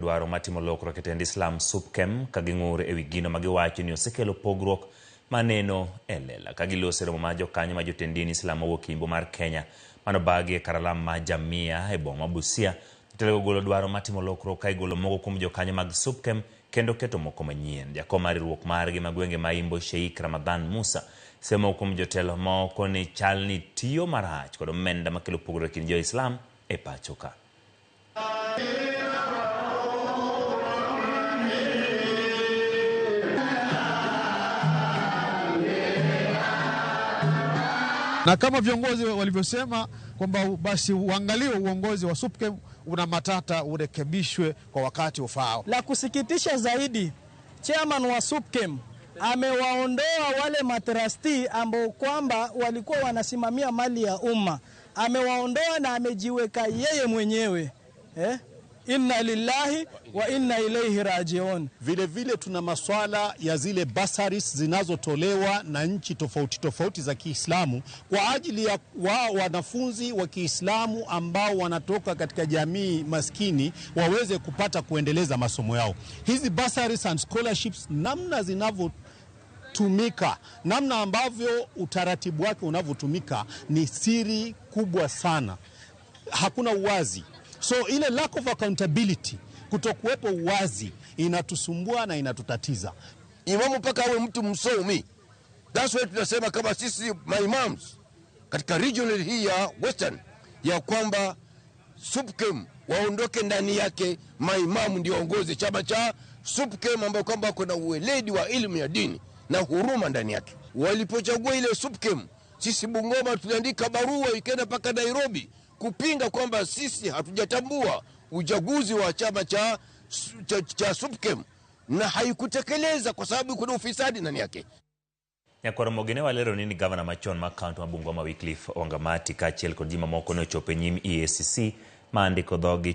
Dwaro matimo lokruok e tend Islam SUPKEM kaging'ur ewi gino magiwacho ni osekelo pogruok maneno e lela kagilose romo ma jokanyo ma jotend din Islam mawuok Imbo mar Kenya manobagi e karalam ma Jamia e boma Busia. Jotelo golo dwaro matimo lokruok ka igolo moko kuom jokanyo mag SUPKEM kendo keto moko manyien. Jakom mar riwruok margi magwenge ma Imbo Sheikh Ramadhan Musa semo kuom jotelo moko ni chal ni tiyo marach kod omenda makelo pogruok e kind jo-Islam e pacho ka. Na kama viongozi walivyosema kwamba basi uangaliwe uongozi wa SUPKEM una matata urekebishwe kwa wakati ufao. La kusikitisha zaidi, chairman wa SUPKEM amewaondoa wale matrustee ambao kwamba walikuwa wanasimamia mali ya umma. Amewaondoa na amejiweka yeye mwenyewe. Inna lillahi wa inna ilaihi rajiun. Vile vile tuna maswala ya zile bursaries zinazotolewa na nchi tofauti tofauti za Kiislamu kwa ajili ya wanafunzi wa Kiislamu ambao wanatoka katika jamii maskini waweze kupata kuendeleza masomo yao. Hizi bursaries and scholarships namna zinavyotumika, namna ambavyo utaratibu wake unavyotumika ni siri kubwa sana. Hakuna uwazi. So ile lack of accountability, kutokuwepo uwazi, inatusumbua na inatutatiza. Imamu mpaka awe mtu msomi. That's why tunasema kama sisi maimams katika regional hii ya Western ya kwamba SUPKEM waondoke ndani yake, maimamu ndio waongoze chama cha SUPKEM ambao kwamba kuna uweledi wa elimu ya dini na huruma ndani yake. Walipochagua ile SUPKEM, sisi Bungoma tuliandika barua ikaenda mpaka Nairobi kupinga kwamba sisi hatujatambua uchaguzi wa chama cha SUPKEM na haikutekeleza kwa sababu kuna ufisadi ndani yake. Nyakoro mogene walero nini Governor machon ma county ma Bungoma Wycliffe Wangamati kachiel kod ji mamoko ne ochopo e nyim EACC ma andiko dhogi